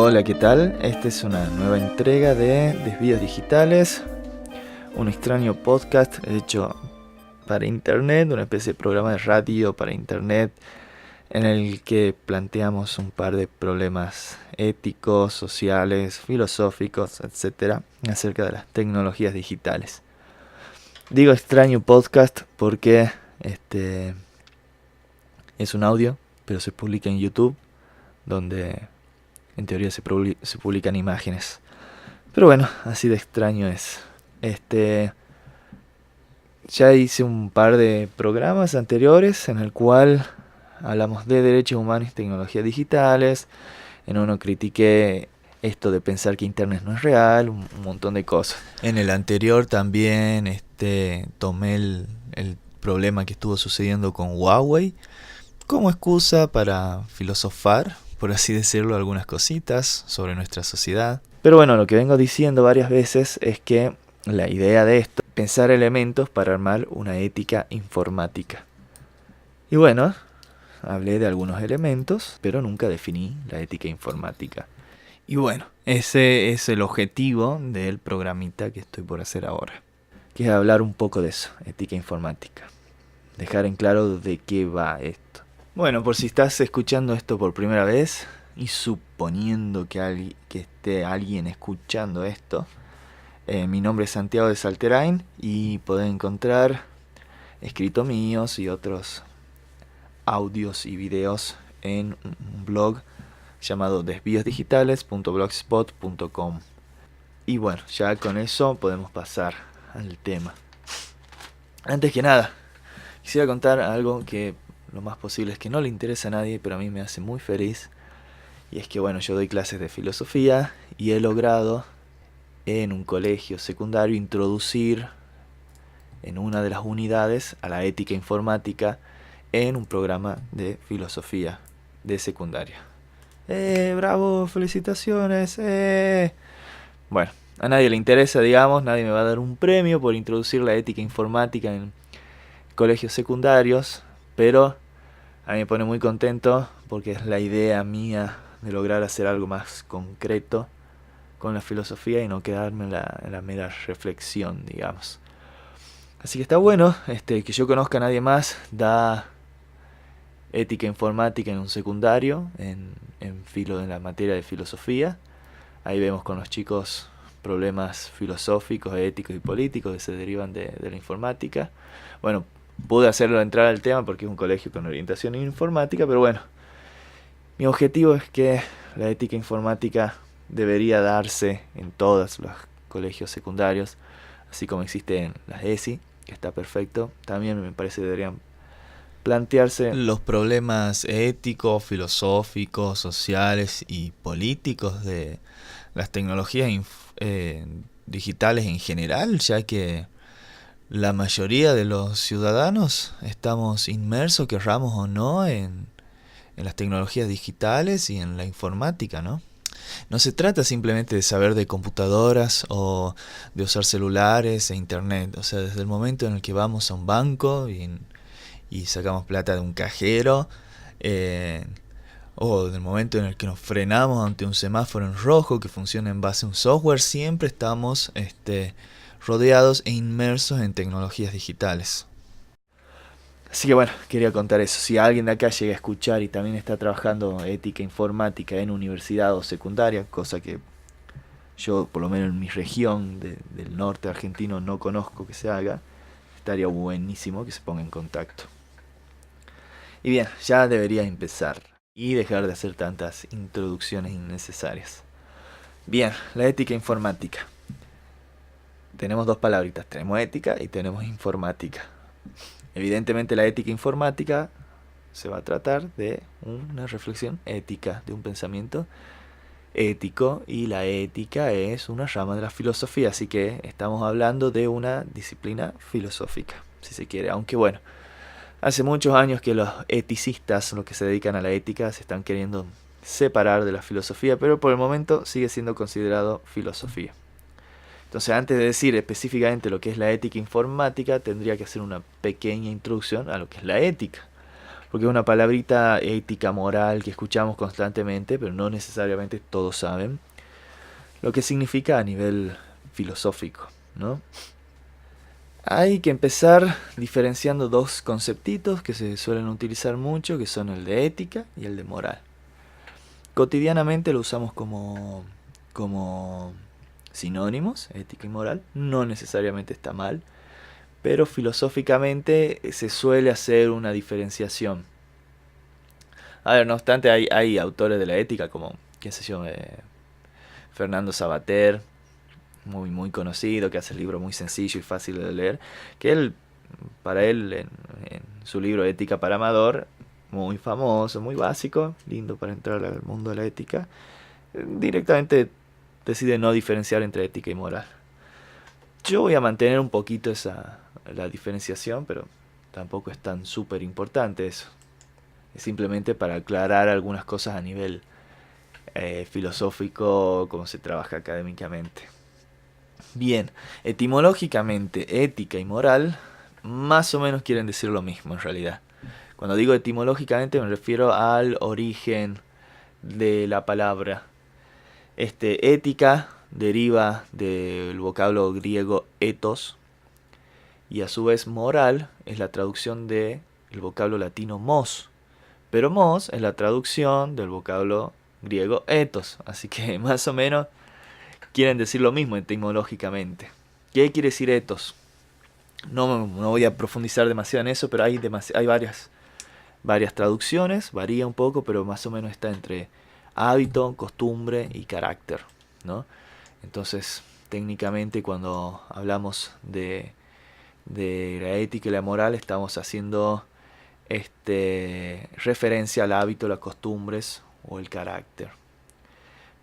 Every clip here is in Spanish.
Hola, ¿qué tal? Esta es una nueva entrega de Desvíos Digitales, un extraño podcast hecho para internet, una especie de programa de radio para internet en el que planteamos un par de problemas éticos, sociales, filosóficos, etcétera, acerca de las tecnologías digitales. Digo extraño podcast porque es un audio, pero se publica en YouTube, donde en teoría se publican imágenes. Pero bueno, así de extraño es. Ya hice un par de programas anteriores en el cual hablamos de derechos humanos y tecnologías digitales. En uno critiqué esto de pensar que Internet no es real, un montón de cosas. En el anterior también tomé el problema que estuvo sucediendo con Huawei como excusa para filosofar, por así decirlo, algunas cositas sobre nuestra sociedad. Pero bueno, lo que vengo diciendo varias veces es que la idea de esto es pensar elementos para armar una ética informática. Y bueno, hablé de algunos elementos, pero nunca definí la ética informática. Y bueno, ese es el objetivo del programita que estoy por hacer ahora, que es hablar un poco de eso, ética informática. Dejar en claro de qué va esto. Bueno, por si estás escuchando esto por primera vez y suponiendo que esté alguien escuchando esto, mi nombre es Santiago de Salterain y podés encontrar escritos míos y otros audios y videos en un blog llamado desviosdigitales.blogspot.com. Y bueno, ya con eso podemos pasar al tema. Antes que nada, quisiera contar algo que lo más posible es que no le interesa a nadie, pero a mí me hace muy feliz. Y es que bueno, yo doy clases de filosofía y he logrado en un colegio secundario introducir en una de las unidades a la ética informática en un programa de filosofía de secundaria. ¡Bravo! ¡Felicitaciones! Bueno, a nadie le interesa, digamos, nadie me va a dar un premio por introducir la ética informática en colegios secundarios, pero a mí me pone muy contento porque es la idea mía de lograr hacer algo más concreto con la filosofía y no quedarme en la mera reflexión, digamos. Así que está bueno que yo conozca a nadie más, da ética informática en un secundario, en la materia de filosofía. Ahí vemos con los chicos problemas filosóficos, éticos y políticos que se derivan de la informática. Bueno, pude hacerlo entrar al tema porque es un colegio con orientación en informática, pero bueno, mi objetivo es que la ética informática debería darse en todos los colegios secundarios, así como existe en las ESI, que está perfecto. También me parece que deberían plantearse los problemas éticos, filosóficos, sociales y políticos de las tecnologías digitales en general, ya que la mayoría de los ciudadanos estamos inmersos, querramos o no, en las tecnologías digitales y en la informática, ¿no? No se trata simplemente de saber de computadoras o de usar celulares e internet. O sea, desde el momento en el que vamos a un banco y sacamos plata de un cajero, o del momento en el que nos frenamos ante un semáforo en rojo que funciona en base a un software, siempre estamos rodeados e inmersos en tecnologías digitales. Así que bueno, quería contar eso. Si alguien de acá llega a escuchar y también está trabajando ética informática en universidad o secundaria, cosa que yo por lo menos en mi región del norte argentino no conozco que se haga, estaría buenísimo que se ponga en contacto. Y bien, ya debería empezar y dejar de hacer tantas introducciones innecesarias. Bien, la ética informática. Tenemos dos palabritas, tenemos ética y tenemos informática. Evidentemente la ética informática se va a tratar de una reflexión ética, de un pensamiento ético, y la ética es una rama de la filosofía, así que estamos hablando de una disciplina filosófica, si se quiere, aunque bueno, hace muchos años que los eticistas, los que se dedican a la ética, se están queriendo separar de la filosofía, pero por el momento sigue siendo considerado filosofía. Entonces, antes de decir específicamente lo que es la ética informática, tendría que hacer una pequeña introducción a lo que es la ética. porque es una palabrita ética, moral, que escuchamos constantemente, pero no necesariamente todos saben lo que significa a nivel filosófico, ¿no? Hay que empezar diferenciando dos conceptitos que se suelen utilizar mucho, que son el de ética y el de moral. Cotidianamente lo usamos como sinónimos, ética y moral. No necesariamente está mal, pero filosóficamente se suele hacer una diferenciación. A ver, no obstante, hay autores de la ética como, qué sé yo, Fernando Sabater, muy conocido, que hace el libro muy sencillo y fácil de leer, que para él, en su libro Ética para Amador, muy famoso, muy básico, lindo para entrar al mundo de la ética, directamente decide no diferenciar entre ética y moral. Yo voy a mantener un poquito la diferenciación, pero tampoco es tan súper importante eso. Es simplemente para aclarar algunas cosas a nivel filosófico, cómo se trabaja académicamente. Bien, etimológicamente, ética y moral más o menos quieren decir lo mismo en realidad. Cuando digo etimológicamente me refiero al origen de la palabra. Ética deriva del vocablo griego ethos y a su vez moral es la traducción del vocablo latino mos. Pero mos es la traducción del vocablo griego ethos, así que más o menos quieren decir lo mismo etimológicamente. ¿Qué quiere decir ethos? No voy a profundizar demasiado en eso, pero hay varias traducciones, varía un poco, pero más o menos está entre hábito, costumbre y carácter, ¿no? Entonces, técnicamente cuando hablamos de la ética y la moral, estamos haciendo referencia al hábito, las costumbres o el carácter.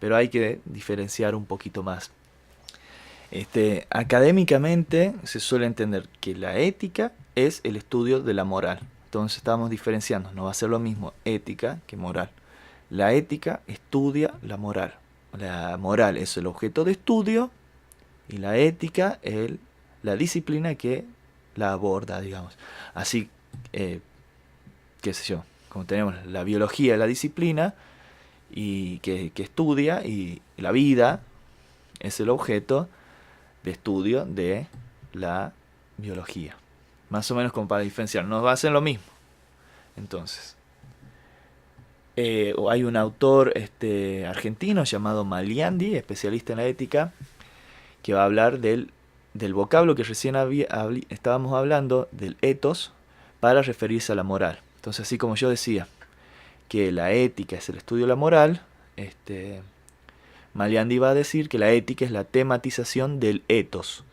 Pero hay que diferenciar un poquito más. Académicamente se suele entender que la ética es el estudio de la moral. Entonces estamos diferenciando, no va a ser lo mismo ética que moral. La ética estudia la moral. La moral es el objeto de estudio y la ética es la disciplina que la aborda, digamos. Así, qué sé yo, como tenemos la biología, la disciplina y que estudia, y la vida es el objeto de estudio de la biología. Más o menos como para diferenciar, no va a ser lo mismo. Entonces, hay un autor argentino llamado Maliandi, especialista en la ética, que va a hablar del vocablo que recién estábamos hablando, del ethos, para referirse a la moral. Entonces, así como yo decía que la ética es el estudio de la moral, Maliandi va a decir que la ética es la tematización del ethos.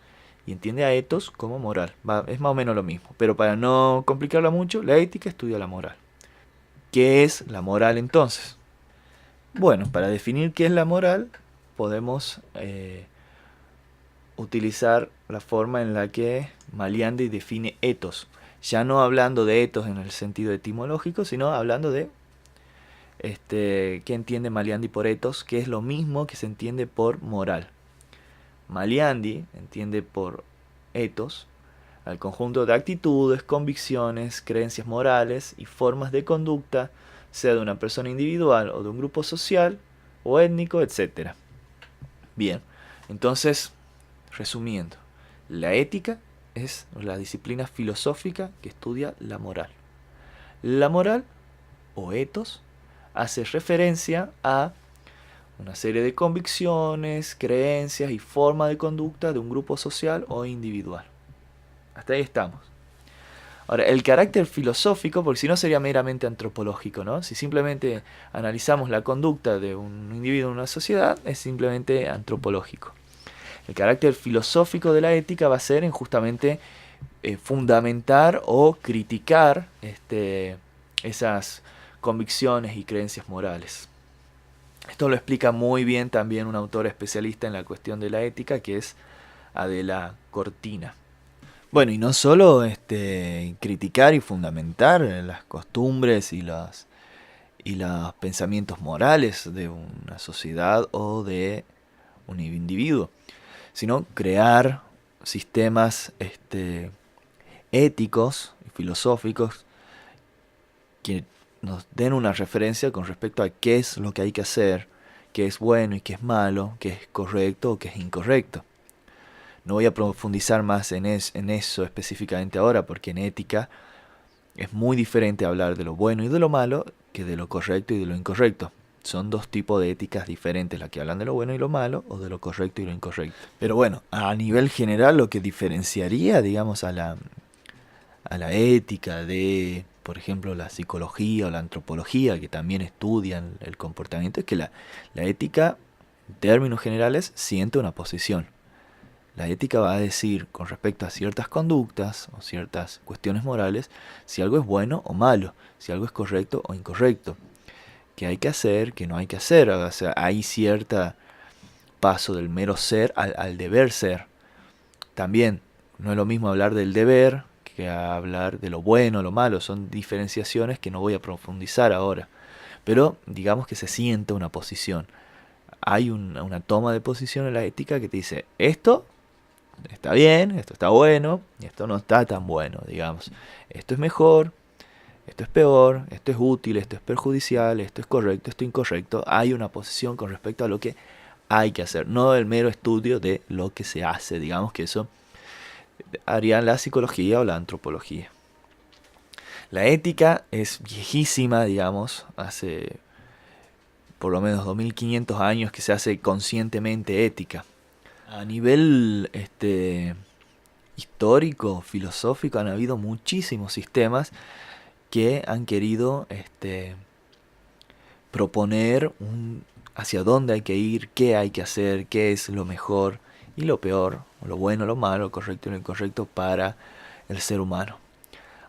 Y entiende a ethos como moral. Es más o menos lo mismo. Pero para no complicarla mucho, la ética estudia la moral. ¿Qué es la moral entonces? Bueno, para definir qué es la moral, podemos utilizar la forma en la que Maliandi define ethos. Ya no hablando de ethos en el sentido etimológico, sino hablando de qué entiende Maliandi por ethos, que es lo mismo que se entiende por moral. Maliandi entiende por ethos al conjunto de actitudes, convicciones, creencias morales y formas de conducta, sea de una persona individual o de un grupo social o étnico, etc. Bien, entonces, resumiendo, la ética es la disciplina filosófica que estudia la moral. La moral, o ethos, hace referencia a una serie de convicciones, creencias y formas de conducta de un grupo social o individual. Hasta ahí estamos. Ahora, el carácter filosófico, porque si no sería meramente antropológico, ¿no? Si simplemente analizamos la conducta de un individuo en una sociedad, es simplemente antropológico. El carácter filosófico de la ética va a ser en justamente fundamentar o criticar esas convicciones y creencias morales. Esto lo explica muy bien también un autor especialista en la cuestión de la ética, que es Adela Cortina. Bueno, y no solo criticar y fundamentar las costumbres y los pensamientos morales de una sociedad o de un individuo, sino crear sistemas éticos y filosóficos que nos den una referencia con respecto a qué es lo que hay que hacer, qué es bueno y qué es malo, qué es correcto o qué es incorrecto. No voy a profundizar más en eso específicamente ahora, porque en ética es muy diferente hablar de lo bueno y de lo malo que de lo correcto y de lo incorrecto. Son dos tipos de éticas diferentes, la que hablan de lo bueno y lo malo o de lo correcto y lo incorrecto. Pero bueno, a nivel general lo que diferenciaría, digamos, a la ética de, por ejemplo, la psicología o la antropología, que también estudian el comportamiento, es que la ética, en términos generales, siente una posición. La ética va a decir con respecto a ciertas conductas o ciertas cuestiones morales si algo es bueno o malo, si algo es correcto o incorrecto, qué hay que hacer, qué no hay que hacer. O sea, hay cierto paso del mero ser al deber ser. También no es lo mismo hablar del deber que hablar de lo bueno o lo malo. Son diferenciaciones que no voy a profundizar ahora. Pero digamos que se siente una posición. Hay una toma de posición en la ética que te dice, esto está bien, esto está bueno, y esto no está tan bueno, digamos. Esto es mejor, esto es peor, esto es útil, esto es perjudicial, esto es correcto, esto es incorrecto. Hay una posición con respecto a lo que hay que hacer, no el mero estudio de lo que se hace, digamos que eso harían la psicología o la antropología. La ética es viejísima, digamos, hace por lo menos 2500 años que se hace conscientemente ética. A nivel histórico, filosófico, han habido muchísimos sistemas que han querido proponer hacia dónde hay que ir, qué hay que hacer, qué es lo mejor y lo peor, lo bueno, lo malo, lo correcto y lo incorrecto para el ser humano.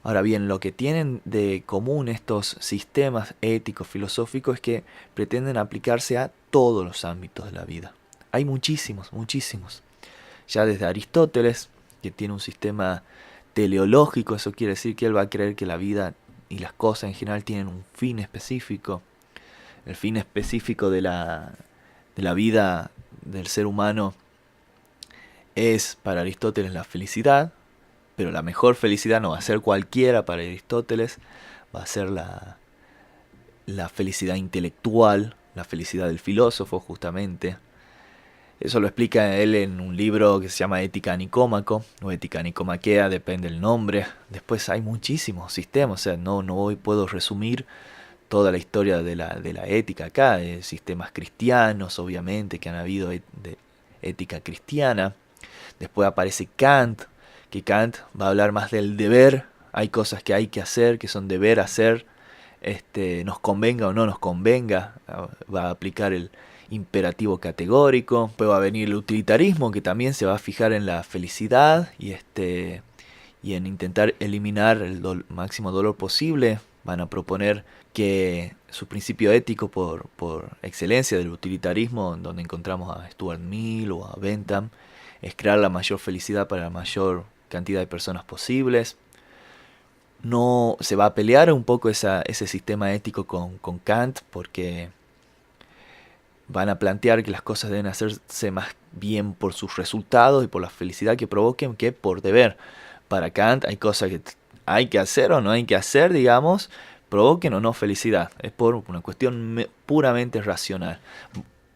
Ahora bien, lo que tienen de común estos sistemas éticos, filosóficos, es que pretenden aplicarse a todos los ámbitos de la vida. Hay muchísimos, muchísimos. Ya desde Aristóteles, que tiene un sistema teleológico, eso quiere decir que él va a creer que la vida y las cosas en general tienen un fin específico. El fin específico de la vida del ser humano es para Aristóteles la felicidad, pero la mejor felicidad no va a ser cualquiera para Aristóteles, va a ser la felicidad intelectual, la felicidad del filósofo justamente. Eso lo explica él en un libro que se llama Ética Nicómaco, o Ética Nicomaquea, depende del nombre. Después hay muchísimos sistemas, o sea, no hoy puedo resumir toda la historia de la ética acá, sistemas cristianos, obviamente, que han habido de ética cristiana. Después aparece Kant, que Kant va a hablar más del deber. Hay cosas que hay que hacer, que son deber hacer, nos convenga o no nos convenga. Va a aplicar el imperativo categórico. Después va a venir el utilitarismo, que también se va a fijar en la felicidad y en intentar eliminar el máximo dolor posible. Van a proponer que su principio ético por excelencia del utilitarismo, donde encontramos a Stuart Mill o a Bentham, es crear la mayor felicidad para la mayor cantidad de personas posibles. No se va a pelear un poco ese sistema ético con Kant, porque van a plantear que las cosas deben hacerse más bien por sus resultados y por la felicidad que provoquen que por deber. Para Kant hay cosas que hay que hacer o no hay que hacer, digamos, provoquen o no felicidad. Es por una cuestión puramente racional.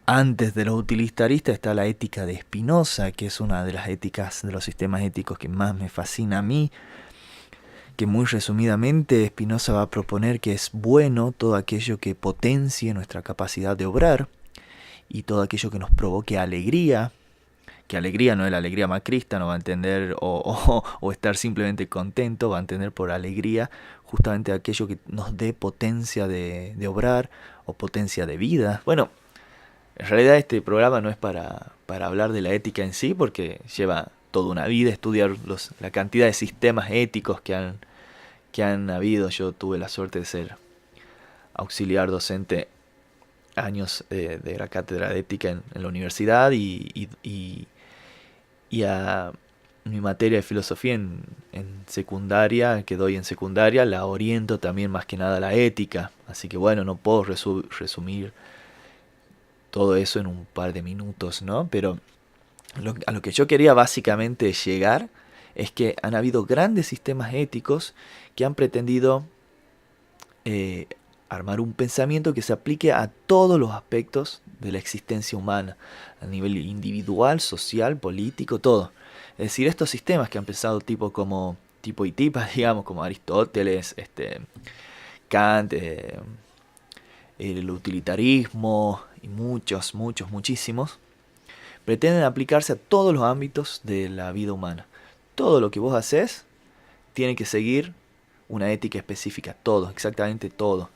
Antes de los utilitaristas está la ética de Spinoza, que es una de las éticas, de los sistemas éticos que más me fascina a mí, que muy resumidamente Spinoza va a proponer que es bueno todo aquello que potencie nuestra capacidad de obrar y todo aquello que nos provoque alegría, que alegría no es la alegría macrista, no va a entender, o estar simplemente contento, va a entender por alegría justamente aquello que nos dé potencia de obrar o potencia de vida. Bueno, en realidad este programa no es para hablar de la ética en sí, porque lleva toda una vida estudiar la cantidad de sistemas éticos que han habido. Yo tuve la suerte de ser auxiliar docente años de la cátedra de ética en la universidad y a mi materia de filosofía en secundaria, que doy en secundaria, la oriento también más que nada a la ética. Así que bueno, no puedo resumir todo eso en un par de minutos, ¿no? Pero a lo que yo quería básicamente llegar es que han habido grandes sistemas éticos que han pretendido eh, armar un pensamiento que se aplique a todos los aspectos de la existencia humana, a nivel individual, social, político, todo. Es decir, estos sistemas que han pensado tipo y tipas, digamos, como Aristóteles, Kant, el utilitarismo y muchísimos, pretenden aplicarse a todos los ámbitos de la vida humana. Todo lo que vos haces tiene que seguir una ética específica, todo, exactamente todo.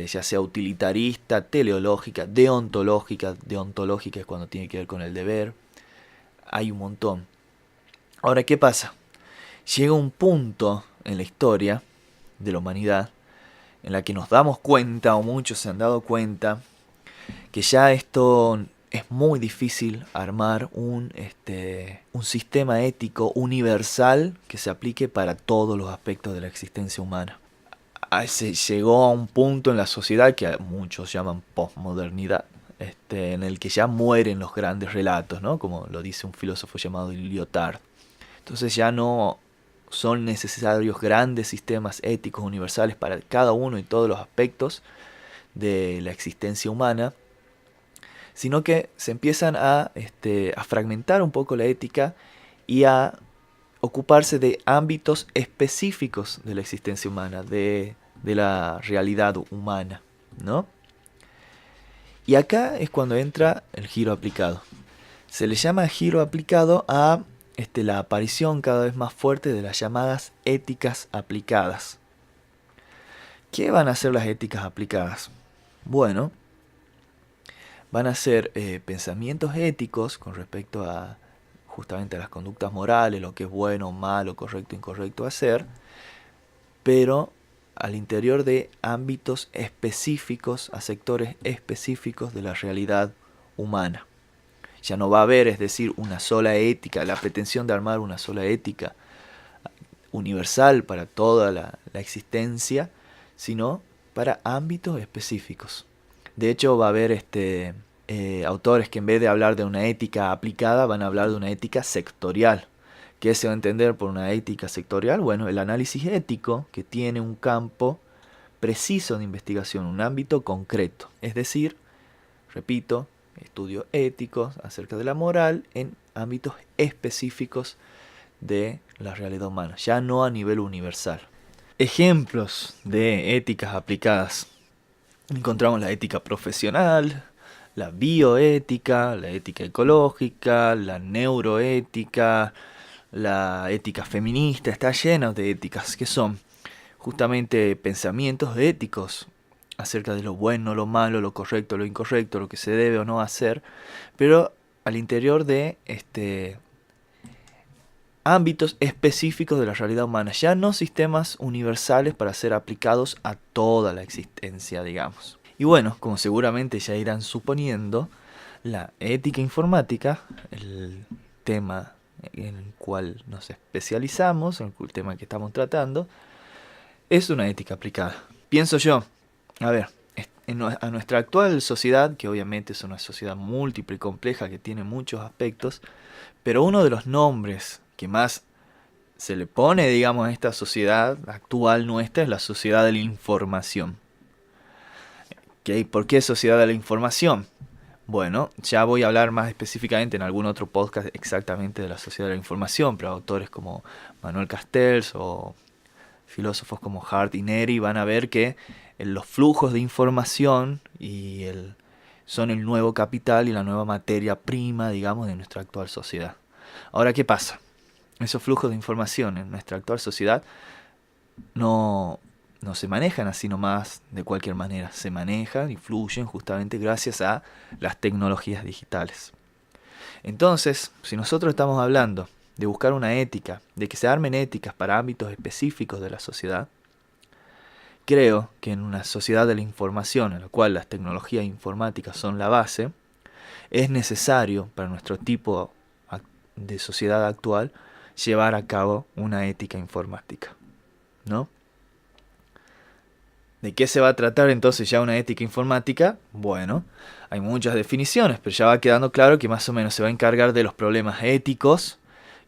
Ya sea utilitarista, teleológica, deontológica. Deontológica es cuando tiene que ver con el deber. Hay un montón. Ahora, ¿qué pasa? Llega un punto en la historia de la humanidad en la que nos damos cuenta, o muchos se han dado cuenta, que ya esto es muy difícil armar un sistema ético universal que se aplique para todos los aspectos de la existencia humana. Se llegó a un punto en la sociedad que muchos llaman posmodernidad, en el que ya mueren los grandes relatos, ¿no? Como lo dice un filósofo llamado Lyotard. Entonces ya no son necesarios grandes sistemas éticos universales para cada uno y todos los aspectos de la existencia humana, sino que se empiezan a fragmentar un poco la ética y a ocuparse de ámbitos específicos de la existencia humana, de la realidad humana, ¿no? Y acá es cuando entra el giro aplicado. Se le llama giro aplicado a la aparición cada vez más fuerte de las llamadas éticas aplicadas. ¿Qué van a ser las éticas aplicadas? Bueno, van a ser pensamientos éticos con respecto a justamente a las conductas morales, lo que es bueno, malo, correcto, incorrecto hacer, pero al interior de ámbitos específicos, a sectores específicos de la realidad humana. Ya no va a haber, es decir, una sola ética, la pretensión de armar una sola ética universal para toda la existencia, sino para ámbitos específicos. De hecho, va a haber autores que en vez de hablar de una ética aplicada, van a hablar de una ética sectorial. ¿Qué se va a entender por una ética sectorial? Bueno, el análisis ético que tiene un campo preciso de investigación, un ámbito concreto. Es decir, repito, estudios éticos acerca de la moral en ámbitos específicos de la realidad humana, ya no a nivel universal. Ejemplos de éticas aplicadas. Encontramos la ética profesional, la bioética, la ética ecológica, la neuroética, la ética feminista. Está llena de éticas que son justamente pensamientos éticos acerca de lo bueno, lo malo, lo correcto, lo incorrecto, lo que se debe o no hacer, pero al interior de ámbitos específicos de la realidad humana, ya no sistemas universales para ser aplicados a toda la existencia, digamos. Y bueno, como seguramente ya irán suponiendo, la ética informática, el tema en el cual nos especializamos, el tema que estamos tratando, es una ética aplicada. Pienso yo, a ver, a nuestra actual sociedad, que obviamente es una sociedad múltiple y compleja que tiene muchos aspectos, pero uno de los nombres que más se le pone, digamos, a esta sociedad actual nuestra es la sociedad de la información. ¿Okay? ¿Por qué sociedad de la información? Bueno, ya voy a hablar más específicamente en algún otro podcast exactamente de la sociedad de la información, pero autores como Manuel Castells o filósofos como Hart y Neri van a ver que los flujos de información son el nuevo capital y la nueva materia prima, digamos, de nuestra actual sociedad. Ahora, ¿qué pasa? Esos flujos de información en nuestra actual sociedad no se manejan así nomás de cualquier manera. Se manejan y fluyen justamente gracias a las tecnologías digitales. Entonces, si nosotros estamos hablando de buscar una ética, de que se armen éticas para ámbitos específicos de la sociedad, creo que en una sociedad de la información, en la cual las tecnologías informáticas son la base, es necesario para nuestro tipo de sociedad actual llevar a cabo una ética informática, ¿no? ¿De qué se va a tratar entonces ya una ética informática? Bueno, hay muchas definiciones, pero ya va quedando claro que más o menos se va a encargar de los problemas éticos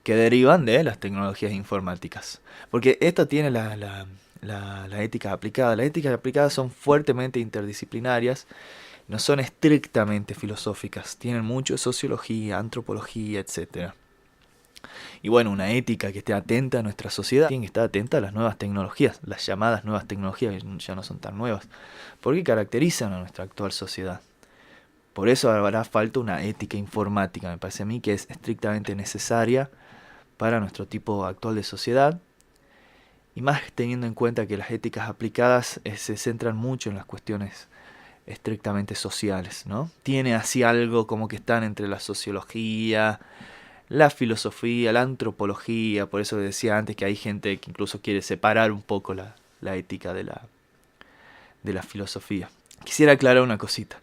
que derivan de las tecnologías informáticas. Porque esto tiene la la ética aplicada. Las éticas aplicadas son fuertemente interdisciplinarias, no son estrictamente filosóficas, tienen mucho de sociología, antropología, etcétera. Y bueno, una ética que esté atenta a nuestra sociedad tiene que estar atenta a las nuevas tecnologías, las llamadas nuevas tecnologías, que ya no son tan nuevas, porque caracterizan a nuestra actual sociedad. Por eso hará falta una ética informática, me parece a mí que es estrictamente necesaria para nuestro tipo actual de sociedad, y más teniendo en cuenta que las éticas aplicadas se centran mucho en las cuestiones estrictamente sociales, ¿no? Tiene así algo como que están entre la sociología, la filosofía, la antropología. Por eso decía antes que hay gente que incluso quiere separar un poco la ética de la filosofía. Quisiera aclarar una cosita.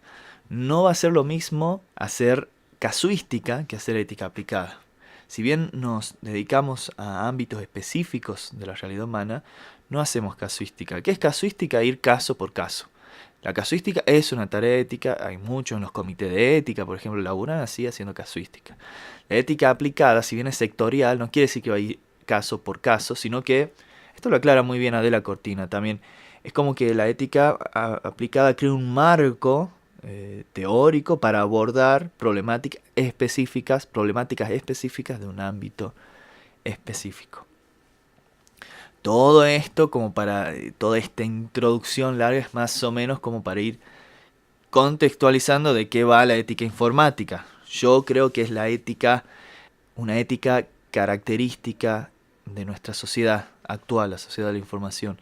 No va a ser lo mismo hacer casuística que hacer ética aplicada. Si bien nos dedicamos a ámbitos específicos de la realidad humana, no hacemos casuística. ¿Qué es casuística? Ir caso por caso. La casuística es una tarea ética, hay muchos en los comités de ética, por ejemplo, laburan así haciendo casuística. La ética aplicada, si bien es sectorial, no quiere decir que va a ir caso por caso, sino que, esto lo aclara muy bien Adela Cortina también, es como que la ética aplicada crea un marco teórico para abordar problemáticas específicas de un ámbito específico. Todo esto como para, toda esta introducción larga es más o menos como para ir contextualizando de qué va la ética informática. Yo creo que es una ética característica de nuestra sociedad actual, la sociedad de la información.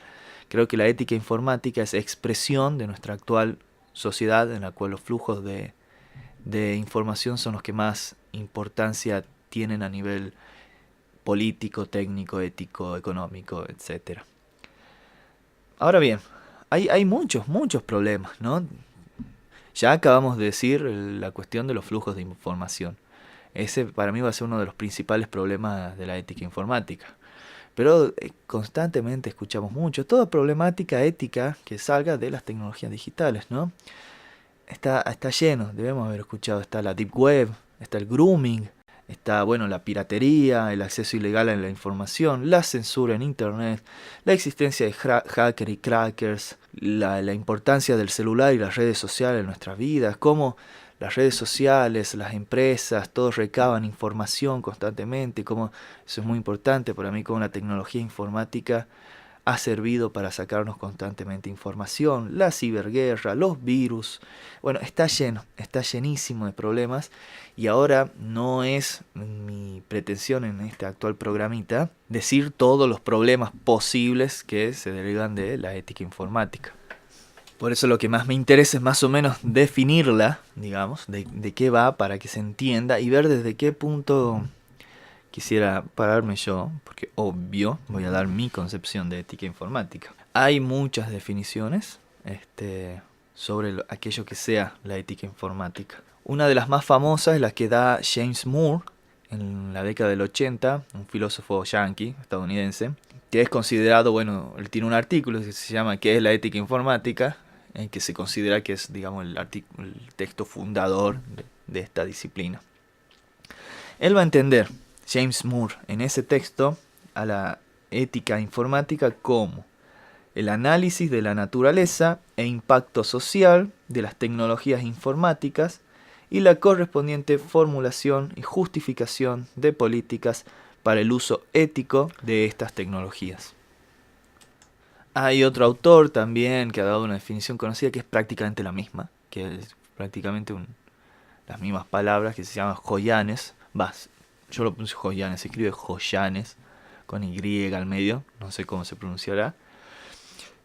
Creo que la ética informática es expresión de nuestra actual sociedad en la cual los flujos de información son los que más importancia tienen a nivel político, técnico, ético, económico, etc. Ahora bien, hay muchos problemas, ¿no? Ya acabamos de decir la cuestión de los flujos de información. Ese para mí va a ser uno de los principales problemas de la ética informática. Pero constantemente escuchamos mucho, toda problemática ética que salga de las tecnologías digitales, ¿no? Está lleno, debemos haber escuchado, está la Deep Web, está el grooming, está, bueno, la piratería, el acceso ilegal a la información, la censura en Internet, la existencia de hackers y crackers, la importancia del celular y las redes sociales en nuestras vidas, cómo las redes sociales, las empresas, todos recaban información constantemente, cómo eso es muy importante para mí, cómo la tecnología informática ha servido para sacarnos constantemente información, la ciberguerra, los virus. Bueno, está llenísimo de problemas, y ahora no es mi pretensión en este actual programita decir todos los problemas posibles que se derivan de la ética informática. Por eso lo que más me interesa es más o menos definirla, digamos, de qué va, para que se entienda y ver desde qué punto quisiera pararme yo, porque obvio voy a dar mi concepción de ética informática. Hay muchas definiciones sobre aquello que sea la ética informática. Una de las más famosas es la que da James Moore en la década del 80, un filósofo yankee, estadounidense, que es considerado, bueno, él tiene un artículo que se llama ¿Qué es la ética informática?, en que se considera que es, digamos, el texto fundador de esta disciplina. Él va a entender, James Moore, en ese texto, a la ética informática como el análisis de la naturaleza e impacto social de las tecnologías informáticas y la correspondiente formulación y justificación de políticas para el uso ético de estas tecnologías. Hay otro autor también que ha dado una definición conocida que es prácticamente la misma, que es prácticamente las mismas palabras, que se llama Joyannes. Yo lo puse Joyannes, se escribe Joyannes con Y al medio, no sé cómo se pronunciará,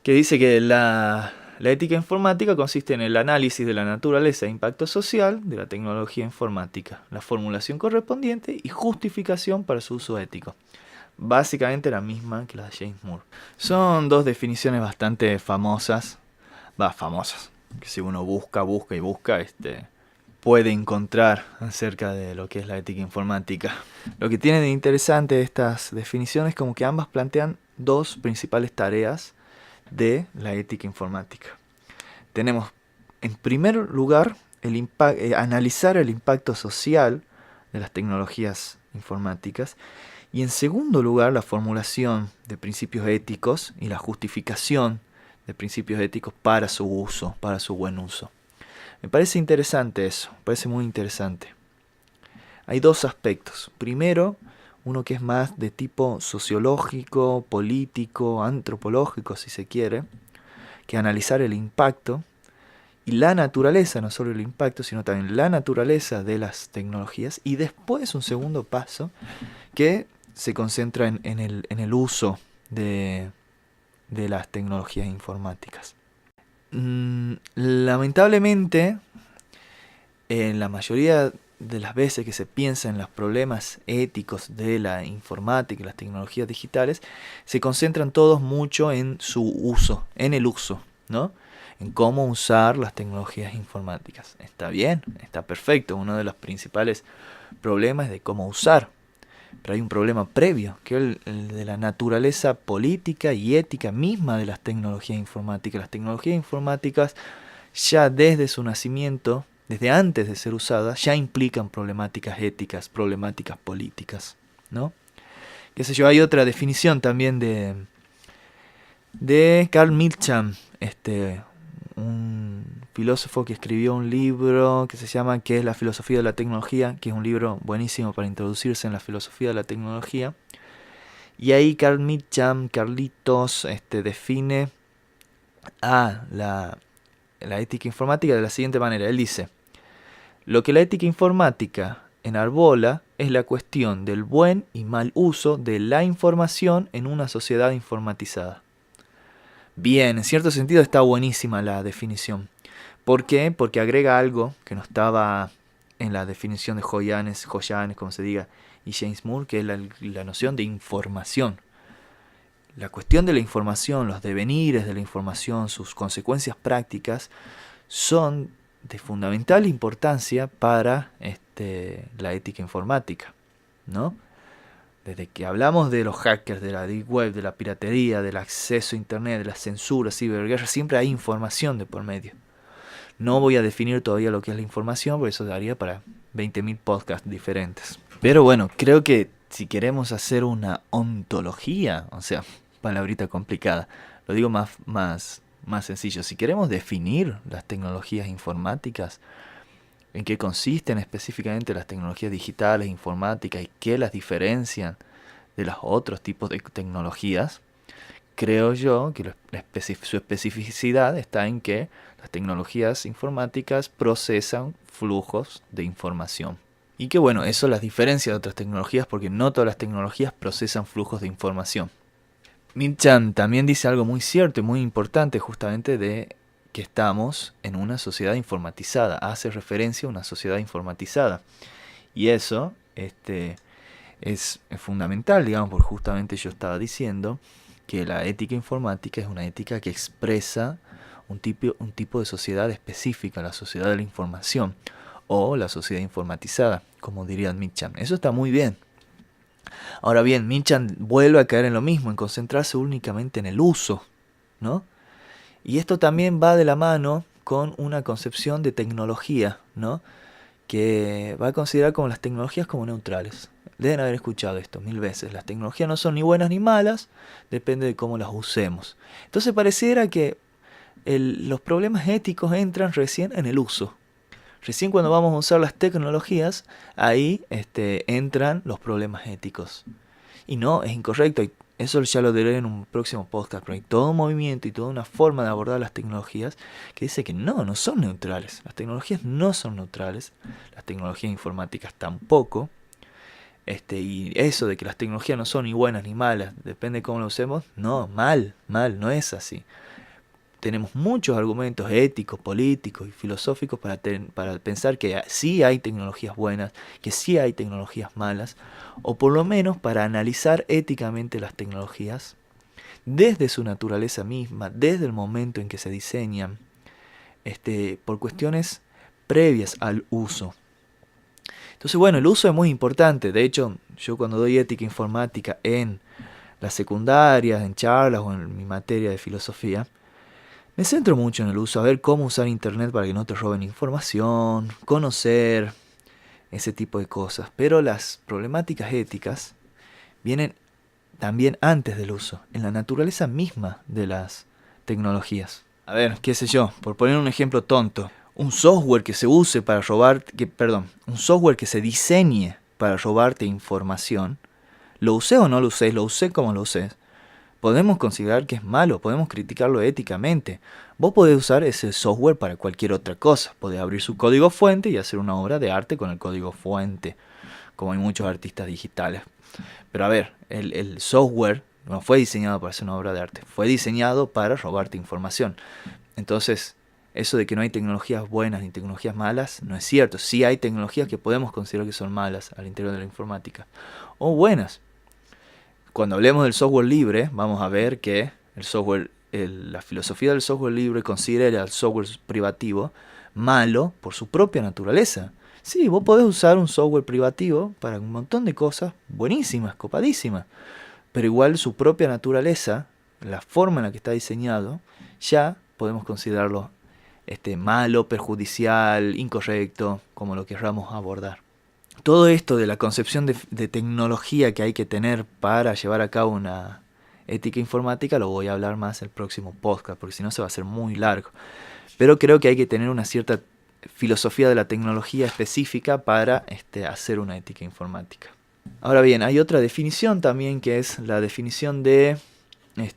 que dice que la ética informática consiste en el análisis de la naturaleza e impacto social de la tecnología informática, la formulación correspondiente y justificación para su uso ético. Básicamente la misma que la de James Moore. Son dos definiciones bastante famosas, que si uno busca, puede encontrar acerca de lo que es la ética informática. Lo que tiene de interesante estas definiciones es como que ambas plantean dos principales tareas de la ética informática. Tenemos, en primer lugar, analizar el impacto social de las tecnologías informáticas, Y en segundo lugar, la formulación de principios éticos y la justificación de principios éticos para su uso, para su buen uso. Me parece interesante eso, me parece muy interesante. Hay dos aspectos. Primero, uno que es más de tipo sociológico, político, antropológico, si se quiere, que analizar el impacto y la naturaleza, no solo el impacto, sino también la naturaleza de las tecnologías. Y después un segundo paso que se concentra en el uso de las tecnologías informáticas. Lamentablemente, en la mayoría de las veces que se piensa en los problemas éticos de la informática y las tecnologías digitales, se concentran todos mucho en su uso, en el uso, ¿no? En cómo usar las tecnologías informáticas. Está bien, está perfecto. Uno de los principales problemas es de cómo usar. Pero hay un problema previo, que es el de la naturaleza política y ética misma de las tecnologías informáticas. Las tecnologías informáticas ya desde su nacimiento, desde antes de ser usadas, ya implican problemáticas éticas, problemáticas políticas, ¿no? Qué sé yo, hay otra definición también de Carl Milcham, un filósofo que escribió un libro que se llama ¿Qué es la filosofía de la tecnología?, que es un libro buenísimo para introducirse en la filosofía de la tecnología. Y ahí Carl Milcham, Carlitos, define a la ética informática de la siguiente manera. Él dice: lo que la ética informática enarbola es la cuestión del buen y mal uso de la información en una sociedad informatizada. Bien, en cierto sentido está buenísima la definición. ¿Por qué? Porque agrega algo que no estaba en la definición de Joyannes, como se diga, y James Moore, que es la noción de información. La cuestión de la información, los devenires de la información, sus consecuencias prácticas, son de fundamental importancia para la ética informática, ¿no? Desde que hablamos de los hackers, de la deep web, de la piratería, del acceso a internet, de la censura, ciberguerra, siempre hay información de por medio. No voy a definir todavía lo que es la información, porque eso daría para 20.000 podcasts diferentes. Pero bueno, creo que si queremos hacer una ontología, o sea, palabrita complicada, lo digo más sencillo. Si queremos definir las tecnologías informáticas, en qué consisten específicamente las tecnologías digitales, informáticas y qué las diferencian de los otros tipos de tecnologías, creo yo que su especificidad está en que las tecnologías informáticas procesan flujos de información. Y que bueno, eso las diferencia de otras tecnologías porque no todas las tecnologías procesan flujos de información. Milcham también dice algo muy cierto y muy importante justamente de que estamos en una sociedad informatizada. Hace referencia a una sociedad informatizada. Y eso es fundamental, digamos, porque justamente yo estaba diciendo que la ética informática es una ética que expresa un tipo de sociedad específica, la sociedad de la información o la sociedad informatizada, como diría Milcham. Eso está muy bien. Ahora bien, Milcham vuelve a caer en lo mismo, en concentrarse únicamente en el uso, ¿no? Y esto también va de la mano con una concepción de tecnología, ¿no? Que va a considerar como las tecnologías como neutrales. Deben haber escuchado esto 1000 veces. Las tecnologías no son ni buenas ni malas, depende de cómo las usemos. Entonces pareciera que los problemas éticos entran recién en el uso. Recién cuando vamos a usar las tecnologías, ahí entran los problemas éticos. Y no, es incorrecto. Eso ya lo diré en un próximo podcast. Pero hay todo un movimiento y toda una forma de abordar las tecnologías que dice que no son neutrales. Las tecnologías no son neutrales. Las tecnologías informáticas tampoco. Y eso de que las tecnologías no son ni buenas ni malas, depende de cómo las usemos, no, mal, no es así. Tenemos muchos argumentos éticos, políticos y filosóficos para pensar que sí hay tecnologías buenas, que sí hay tecnologías malas, o por lo menos para analizar éticamente las tecnologías desde su naturaleza misma, desde el momento en que se diseñan, por cuestiones previas al uso. Entonces, bueno, el uso es muy importante. De hecho, yo cuando doy ética informática en las secundarias, en charlas o en mi materia de filosofía, me centro mucho en el uso, a ver cómo usar internet para que no te roben información, conocer ese tipo de cosas. Pero las problemáticas éticas vienen también antes del uso, en la naturaleza misma de las tecnologías. A ver, qué sé yo, por poner un ejemplo tonto, un software que se use para un software que se diseñe para robarte información, lo usé o no lo usé, lo usé como lo usé, podemos considerar que es malo, podemos criticarlo éticamente. Vos podés usar ese software para cualquier otra cosa, podés abrir su código fuente y hacer una obra de arte con el código fuente, como hay muchos artistas digitales. Pero a ver, el software no fue diseñado para hacer una obra de arte, fue diseñado para robarte información. Entonces, eso de que no hay tecnologías buenas ni tecnologías malas, no es cierto. Sí hay tecnologías que podemos considerar que son malas al interior de la informática, o buenas. Cuando hablemos del software libre, vamos a ver que la filosofía del software libre considera el software privativo malo por su propia naturaleza. Sí, vos podés usar un software privativo para un montón de cosas buenísimas, copadísimas, pero igual su propia naturaleza, la forma en la que está diseñado, ya podemos considerarlo malo, perjudicial, incorrecto, como lo querramos abordar. Todo esto de la concepción de tecnología que hay que tener para llevar a cabo una ética informática lo voy a hablar más el próximo podcast, porque si no se va a hacer muy largo. Pero creo que hay que tener una cierta filosofía de la tecnología específica para hacer una ética informática. Ahora bien, hay otra definición también, que es la definición de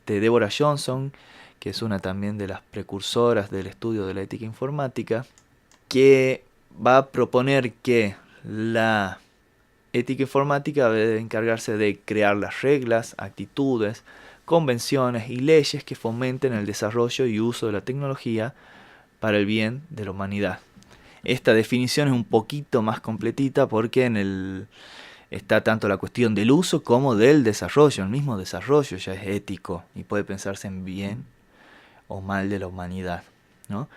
Deborah Johnson, que es una también de las precursoras del estudio de la ética informática, que va a proponer que la ética informática debe encargarse de crear las reglas, actitudes, convenciones y leyes que fomenten el desarrollo y uso de la tecnología para el bien de la humanidad. Esta definición es un poquito más completita porque está tanto la cuestión del uso como del desarrollo. El mismo desarrollo ya es ético y puede pensarse en bien o mal de la humanidad, ¿no?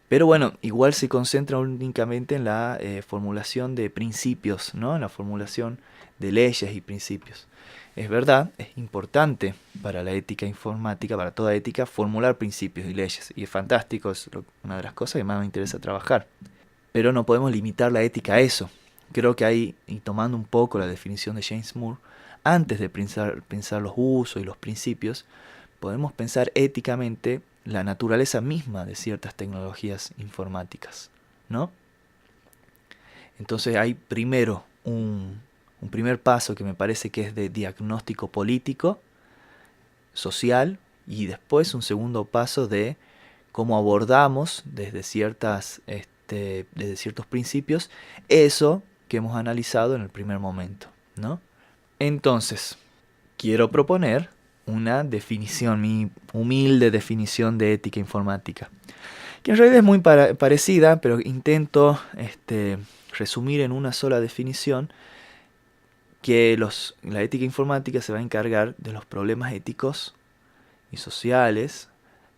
Pero bueno, igual se concentra únicamente en la formulación de principios, ¿no? En la formulación de leyes y principios. Es verdad, es importante para la ética informática, para toda ética, formular principios y leyes. Y es fantástico, es una de las cosas que más me interesa trabajar. Pero no podemos limitar la ética a eso. Creo que ahí, y tomando un poco la definición de James Moore, antes de pensar los usos y los principios, podemos pensar éticamente la naturaleza misma de ciertas tecnologías informáticas, ¿no? Entonces hay primero un primer paso que me parece que es de diagnóstico político, social, y después un segundo paso de cómo abordamos desde ciertos principios eso que hemos analizado en el primer momento, ¿no? Entonces, quiero proponer una definición, mi humilde definición de ética informática, que en realidad es muy parecida, pero intento resumir en una sola definición que la ética informática se va a encargar de los problemas éticos y sociales,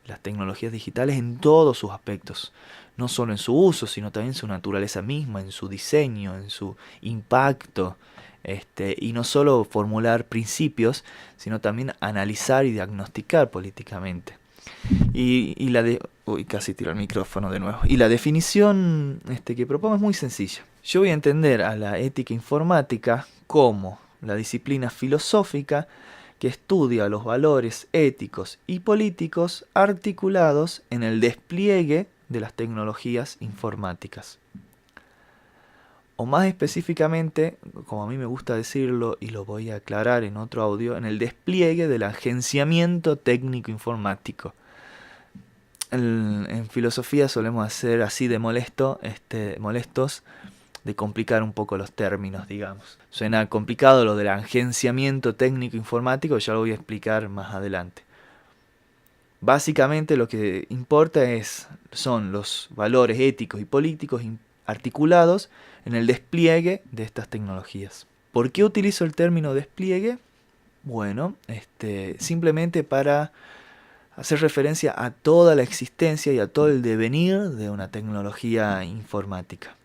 las tecnologías digitales en todos sus aspectos, no solo en su uso, sino también en su naturaleza misma, en su diseño, en su impacto, y no solo formular principios, sino también analizar y diagnosticar políticamente. Casi tiro el micrófono de nuevo. Y la definición que propongo es muy sencilla. Yo voy a entender a la ética informática como la disciplina filosófica que estudia los valores éticos y políticos articulados en el despliegue de las tecnologías informáticas. O más específicamente, como a mí me gusta decirlo y lo voy a aclarar en otro audio, en el despliegue del agenciamiento técnico informático. En filosofía solemos hacer así de molestos, de complicar un poco los términos, digamos. Suena complicado lo del agenciamiento técnico informático, ya lo voy a explicar más adelante. Básicamente lo que importa son los valores éticos y políticos articulados en el despliegue de estas tecnologías. ¿Por qué utilizo el término despliegue? Bueno, simplemente para hacer referencia a toda la existencia y a todo el devenir de una tecnología informática.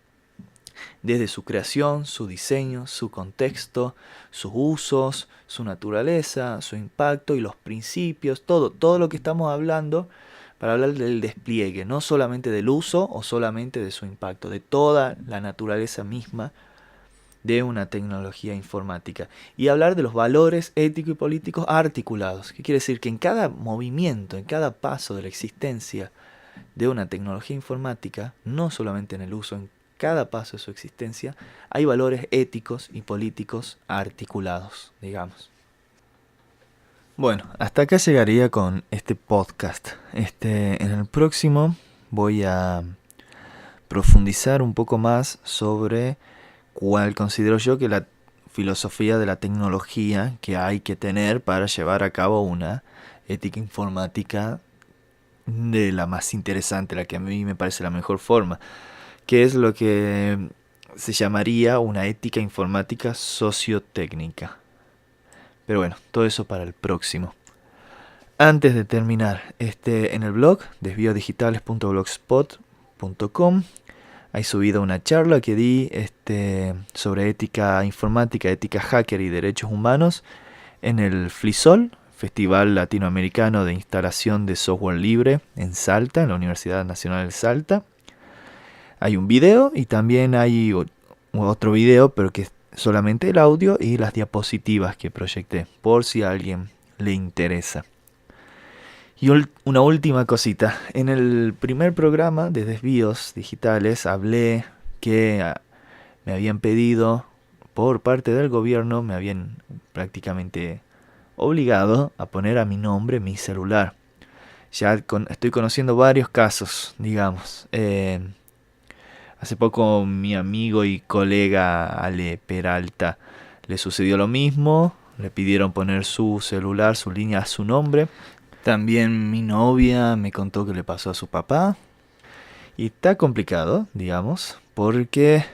Desde su creación, su diseño, su contexto, sus usos, su naturaleza, su impacto y los principios, todo lo que estamos hablando para hablar del despliegue, no solamente del uso o solamente de su impacto, de toda la naturaleza misma de una tecnología informática y hablar de los valores éticos y políticos articulados. ¿Qué quiere decir? Que en cada movimiento, en cada paso de la existencia de una tecnología informática, no solamente en el uso, en cada paso de su existencia, hay valores éticos y políticos articulados, digamos. Bueno, hasta acá llegaría con este podcast. En el próximo voy a profundizar un poco más sobre cuál considero yo que la filosofía de la tecnología que hay que tener para llevar a cabo una ética informática de la más interesante, la que a mí me parece la mejor forma, que es lo que se llamaría una ética informática sociotécnica. Pero bueno, todo eso para el próximo. Antes de terminar, en el blog desviodigitales.blogspot.com hay subido una charla que di sobre ética informática, ética hacker y derechos humanos en el FLISOL, Festival Latinoamericano de Instalación de Software Libre en Salta, en la Universidad Nacional de Salta. Hay un video y también hay otro video, pero que es solamente el audio y las diapositivas que proyecté, por si a alguien le interesa. Y una última cosita. En el primer programa de Desvíos Digitales hablé que me habían pedido por parte del gobierno, me habían prácticamente obligado a poner a mi nombre mi celular. Ya estoy conociendo varios casos, digamos. Hace poco mi amigo y colega Ale Peralta le sucedió lo mismo. Le pidieron poner su celular, su línea a su nombre. También mi novia me contó que le pasó a su papá. Y está complicado, digamos, porque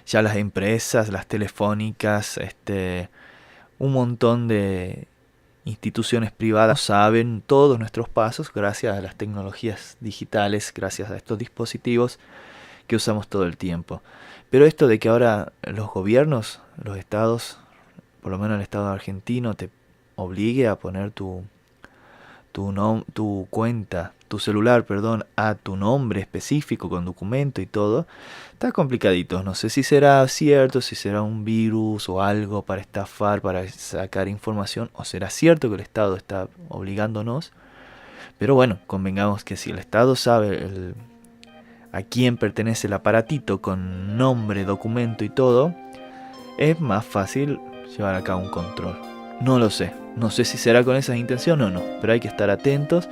ya las empresas, las telefónicas, un montón de instituciones privadas saben todos nuestros pasos gracias a las tecnologías digitales, gracias a estos dispositivos que usamos todo el tiempo. Pero esto de que ahora los gobiernos, los estados, por lo menos el estado argentino, te obligue a poner tu cuenta, tu celular, perdón, a tu nombre específico con documento y todo, está complicadito. No sé si será cierto, si será un virus o algo para estafar, para sacar información, o será cierto que el Estado está obligándonos. Pero bueno, convengamos que si el Estado sabe a quién pertenece el aparatito con nombre, documento y todo, es más fácil llevar a cabo un control. No lo sé. No sé si será con esa intención o no, pero hay que estar atentos.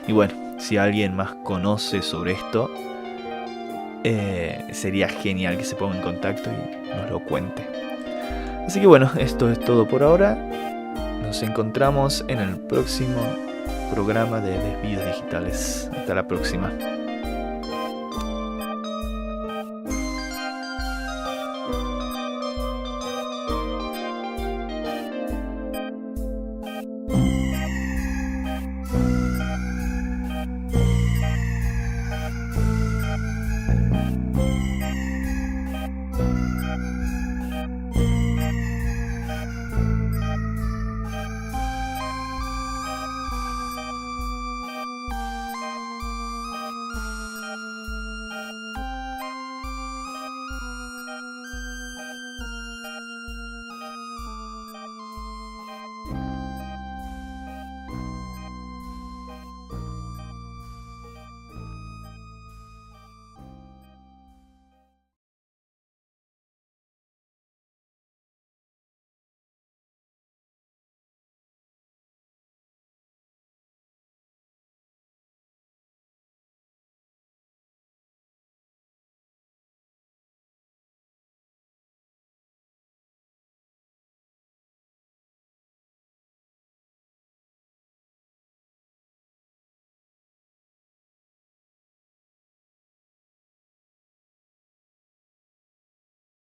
Y bueno, si alguien más conoce sobre esto, sería genial que se ponga en contacto y nos lo cuente. Así que bueno, esto es todo por ahora. Nos encontramos en el próximo programa de Desvíos Digitales. Hasta la próxima.